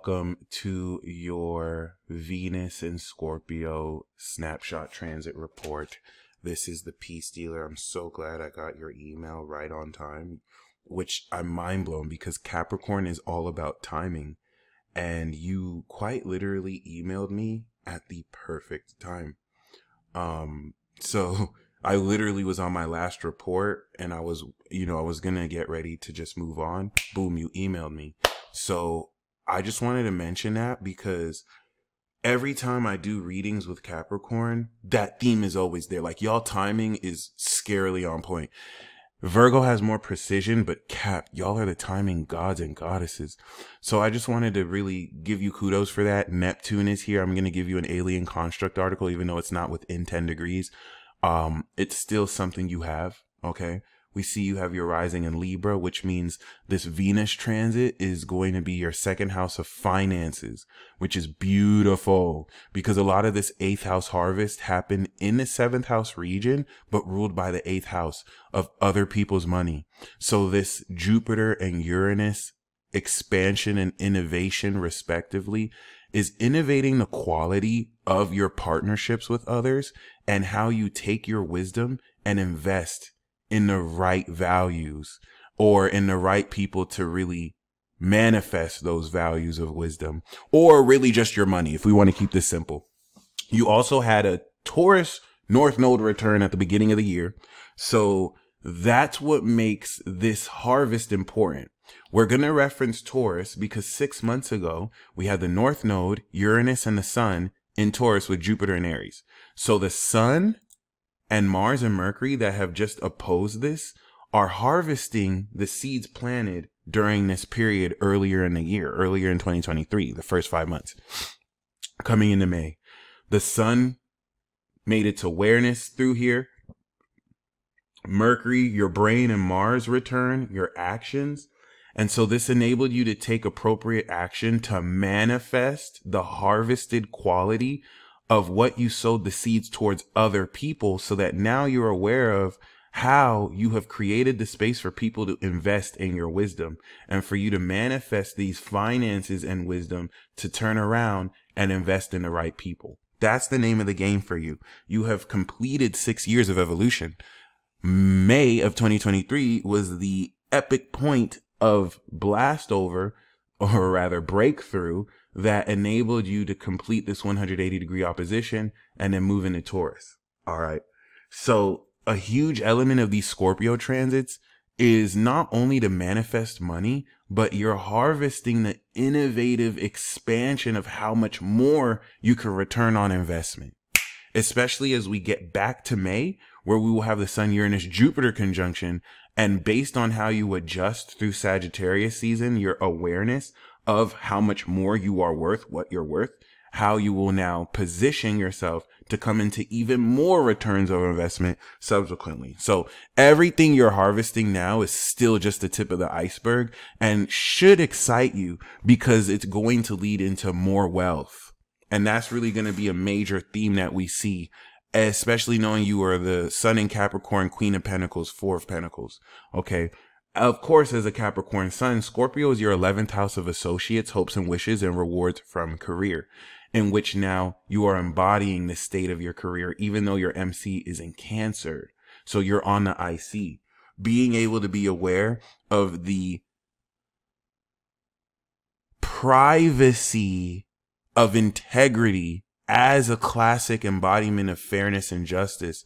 welcome to your Venus and Scorpio snapshot transit report. This is the Peace Dealer. I'm so glad I got your email right on time, which I'm mind blown because Capricorn is all about timing. And you quite literally emailed me at the perfect time. So I literally was on my last report and I was going to get ready to just move on. Boom, you emailed me. So I just wanted to mention that because every time I do readings with Capricorn, that theme is always there. Like, y'all timing is scarily on point. Virgo has more precision, but Cap, y'all are the timing gods and goddesses. So I just wanted to really give you kudos for that. Neptune is here. I'm going to give you an alien construct article, even though it's not within 10 degrees. It's still something you have. Okay. We see you have your rising in Libra, which means this Venus transit is going to be your second house of finances, which is beautiful because a lot of this 8th house harvest happened in the 7th house region, but ruled by the 8th house of other people's money. So this Jupiter and Uranus expansion and innovation respectively is innovating the quality of your partnerships with others and how you take your wisdom and invest in the right values or in the right people to really manifest those values of wisdom, or really just your money. If we want to keep this simple, you also had a Taurus North Node return at the beginning of the year. So that's what makes this harvest important. We're going to reference Taurus because 6 months ago, we had the North Node, Uranus and the Sun in Taurus with Jupiter and Aries. So the Sun and Mars and Mercury that have just opposed this are harvesting the seeds planted during this period earlier in the year, earlier in 2023, the first 5 months. Coming into May, the Sun made its awareness through here. Mercury, your brain, and Mars return, your actions. And so this enabled you to take appropriate action to manifest the harvested quality of what you sowed the seeds towards other people, so that now you're aware of how you have created the space for people to invest in your wisdom and for you to manifest these finances and wisdom to turn around and invest in the right people. That's the name of the game for you. You have completed 6 years of evolution. May of 2023 was the epic point of blast over, or rather breakthrough, that enabled you to complete this 180-degree opposition and then move into Taurus. All right. So a huge element of these Scorpio transits is not only to manifest money, but you're harvesting the innovative expansion of how much more you can return on investment, especially as we get back to May, where we will have the Sun Uranus Jupiter conjunction. And based on how you adjust through Sagittarius season, your awareness of how much more you are worth, what you're worth, how you will now position yourself to come into even more returns of investment subsequently. So everything you're harvesting now is still just the tip of the iceberg and should excite you because it's going to lead into more wealth. And that's really going to be a major theme that we see, especially knowing you are the Sun in Capricorn, Queen of Pentacles, Four of Pentacles. Okay. Of course, as a Capricorn Sun, Scorpio is your 11th house of associates, hopes and wishes, and rewards from career, in which now you are embodying the state of your career, even though your MC is in Cancer. So you're on the IC. Being able to be aware of the privacy of integrity as a classic embodiment of fairness and justice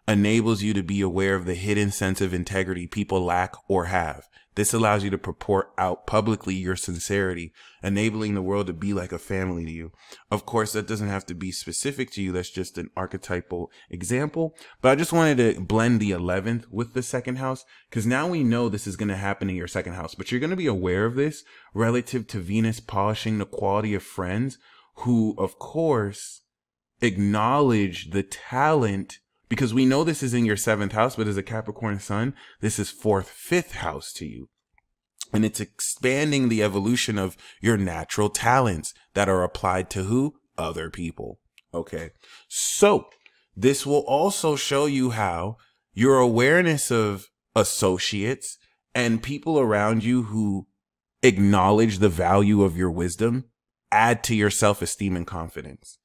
enables you to be aware of the hidden sense of integrity people lack or have. This allows you to purport out publicly your sincerity, enabling the world to be like a family to you. Of course, that doesn't have to be specific to you. That's just an archetypal example. But I just wanted to blend the 11th with the second house, because now we know this is going to happen in your second house. But you're going to be aware of this relative to Venus polishing the quality of friends who, of course, acknowledge the talent, because we know this is in your 7th house, but as a Capricorn Sun, this is 4th, 5th house to you. And it's expanding the evolution of your natural talents that are applied to who? Other people. Okay. So this will also show you how your awareness of associates and people around you who acknowledge the value of your wisdom add to your self-esteem and confidence.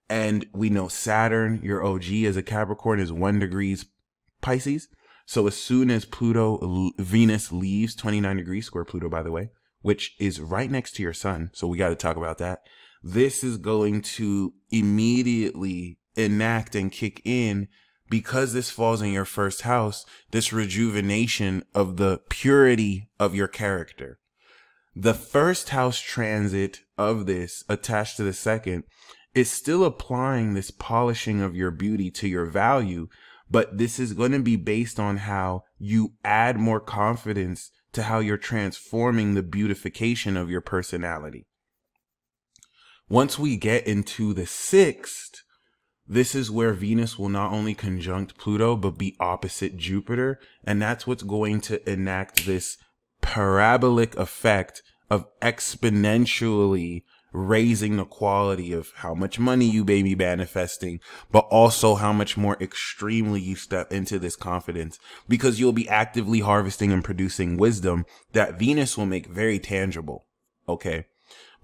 And we know Saturn, your OG as a Capricorn, is 1 degree Pisces. So as soon as Venus leaves 29 degrees square Pluto, by the way, which is right next to your sun. So we got to talk about that. This is going to immediately enact and kick in, because this falls in your first house, this rejuvenation of the purity of your character. The first house transit of this attached to the second is still applying this polishing of your beauty to your value, but this is going to be based on how you add more confidence to how you're transforming the beautification of your personality. Once we get into the 6th, this is where Venus will not only conjunct Pluto, but be opposite Jupiter. And that's what's going to enact this parabolic effect of exponentially raising the quality of how much money you may be manifesting, but also how much more extremely you step into this confidence, because you'll be actively harvesting and producing wisdom that Venus will make very tangible. Okay.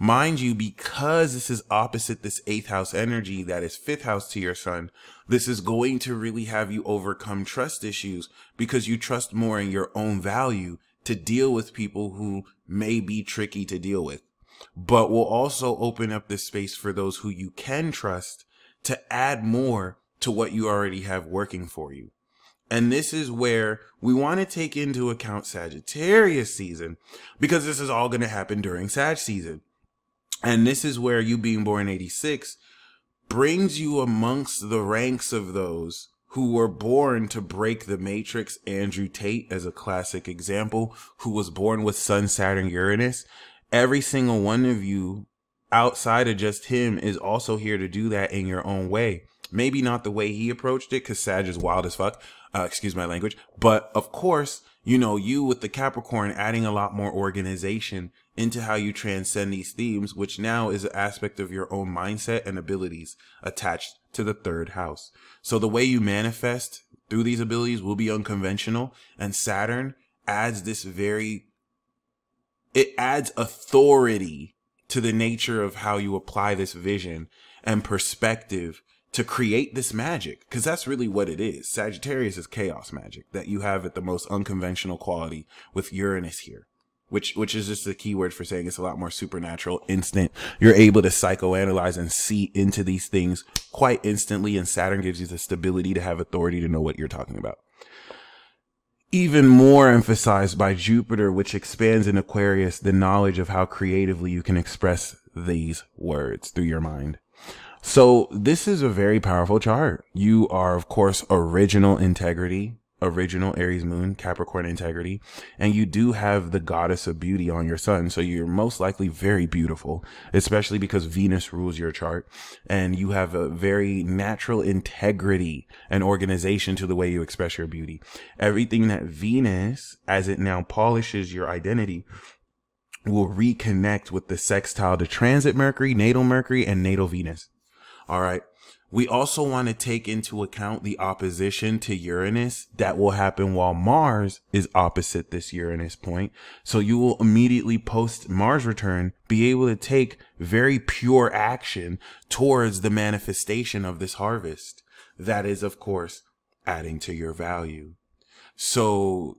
Mind you, because this is opposite this 8th house energy that is 5th house to your sun, this is going to really have you overcome trust issues, because you trust more in your own value to deal with people who may be tricky to deal with, but will also open up this space for those who you can trust to add more to what you already have working for you. And this is where we want to take into account Sagittarius season, because this is all going to happen during Sag season. And this is where you being born in 86 brings you amongst the ranks of those who were born to break the matrix. Andrew Tate as a classic example, who was born with Sun, Saturn, Uranus. Every single one of you outside of just him is also here to do that in your own way. Maybe not the way he approached it, because Sag is wild as fuck. Excuse my language. But of course, you know, you with the Capricorn adding a lot more organization into how you transcend these themes, which now is an aspect of your own mindset and abilities attached to the 3rd house. So the way you manifest through these abilities will be unconventional, and Saturn adds this it adds authority to the nature of how you apply this vision and perspective to create this magic, because that's really what it is. Sagittarius is chaos magic that you have at the most unconventional quality with Uranus here, which is just the key word for saying it's a lot more supernatural, instant. You're able to psychoanalyze and see into these things quite instantly, and Saturn gives you the stability to have authority to know what you're talking about. Even more emphasized by Jupiter, which expands in Aquarius the knowledge of how creatively you can express these words through your mind. So this is a very powerful chart. You are, of course, original integrity, original Aries moon, Capricorn integrity, and you do have the goddess of beauty on your sun. So you're most likely very beautiful, especially because Venus rules your chart, and you have a very natural integrity and organization to the way you express your beauty. Everything that Venus, as it now polishes your identity, will reconnect with the sextile to transit Mercury, and natal Venus. All right. We also want to take into account the opposition to Uranus that will happen while Mars is opposite this Uranus point. So you will immediately post Mars return be able to take very pure action towards the manifestation of this harvest. That is, of course, adding to your value. So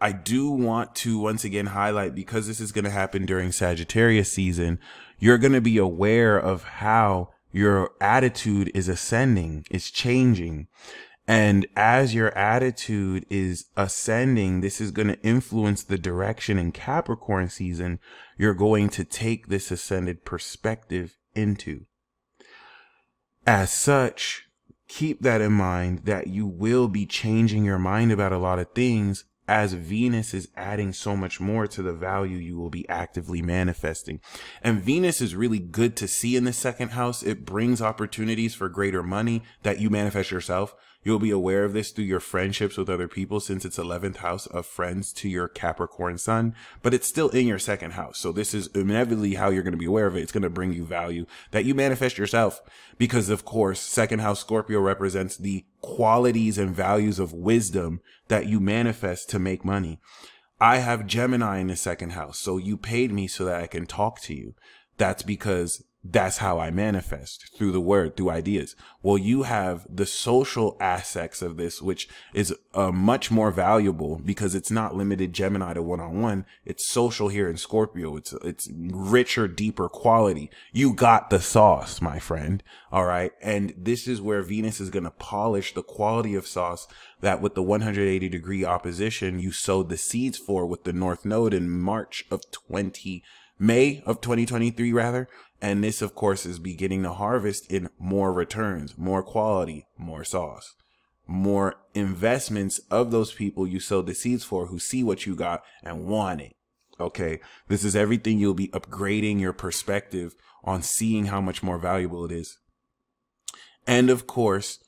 I do want to once again highlight, because this is going to happen during Sagittarius season, you're going to be aware of how your attitude is ascending, is changing. And as your attitude is ascending, this is going to influence the direction in Capricorn season you're going to take this ascended perspective into. As such, keep that in mind, that you will be changing your mind about a lot of things as Venus is adding so much more to the value you will be actively manifesting. And Venus is really good to see in the 2nd house. It brings opportunities for greater money that you manifest yourself. You'll be aware of this through your friendships with other people, since it's 11th house of friends to your Capricorn sun, but it's still in your 2nd house. So this is inevitably how you're going to be aware of it. It's going to bring you value that you manifest yourself, because of course, 2nd house Scorpio represents the qualities and values of wisdom that you manifest to make money. I have Gemini in the 2nd house. So you paid me so that I can talk to you. That's because that's how I manifest, through the word, through ideas. Well, you have the social aspects of this, which is much more valuable because it's not limited Gemini to one-on-one. It's social here in Scorpio. It's richer, deeper quality. You got the sauce, my friend. All right. And this is where Venus is going to polish the quality of sauce that with the 180-degree opposition, you sowed the seeds for with the North Node in May of 2023 rather. And this, of course, is beginning to harvest in more returns, more quality, more sauce, more investments of those people you sowed the seeds for, who see what you got and want it. Okay. This is everything. You'll be upgrading your perspective on seeing how much more valuable it is. And of course,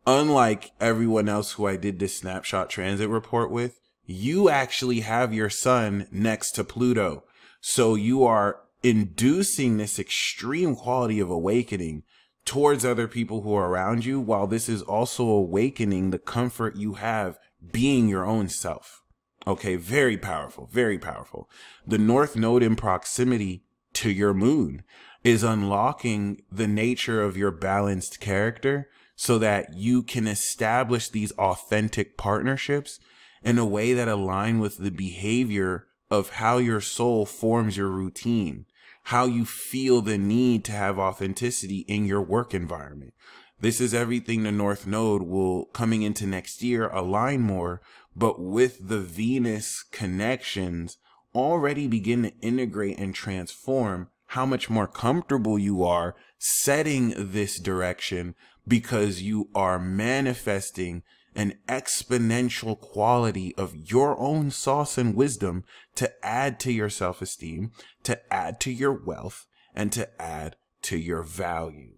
unlike everyone else who I did this snapshot transit report with, you actually have your sun next to Pluto. So you are inducing this extreme quality of awakening towards other people who are around you, while this is also awakening the comfort you have being your own self. Okay, very powerful, very powerful. The North Node in proximity to your moon is unlocking the nature of your balanced character so that you can establish these authentic partnerships in a way that align with the behavior of how your soul forms your routine, how you feel the need to have authenticity in your work environment. This is everything the North Node will, coming into next year, align more, but with the Venus connections, already begin to integrate and transform how much more comfortable you are setting this direction, because you are manifesting an exponential quality of your own sauce and wisdom to add to your self-esteem, to add to your wealth, and to add to your value.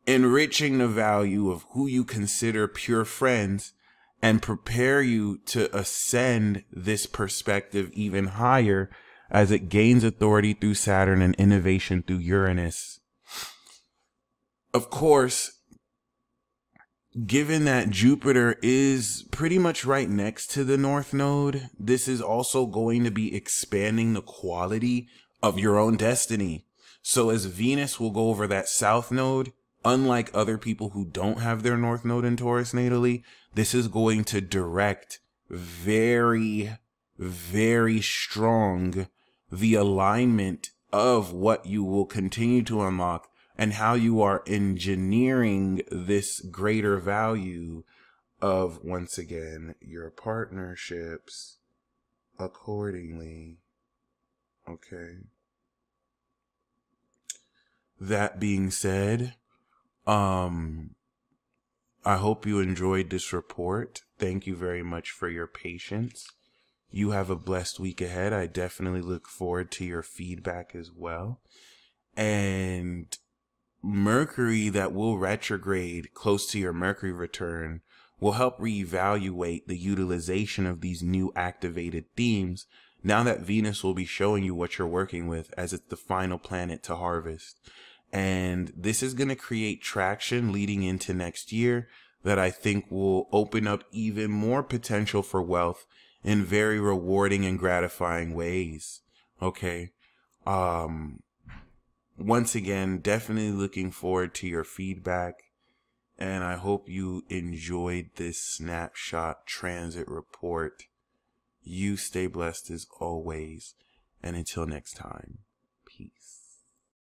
Enriching the value of who you consider pure friends and prepare you to ascend this perspective even higher as it gains authority through Saturn and innovation through Uranus. Of course, given that Jupiter is pretty much right next to the North Node, this is also going to be expanding the quality of your own destiny. So as Venus will go over that South Node, unlike other people who don't have their North Node in Taurus natally, this is going to direct very, very strong the alignment of what you will continue to unlock and how you are engineering this greater value of, once again, your partnerships accordingly. Okay. That being said, I hope you enjoyed this report. Thank you very much for your patience. You have a blessed week ahead. I definitely look forward to your feedback as well. And Mercury that will retrograde close to your Mercury return will help reevaluate the utilization of these new activated themes now that Venus will be showing you what you're working with, as it's the final planet to harvest. And this is going to create traction leading into next year that I think will open up even more potential for wealth in very rewarding and gratifying ways. Okay. Once again, definitely looking forward to your feedback, and I hope you enjoyed this snapshot transit report. You stay blessed as always, and until next time, peace.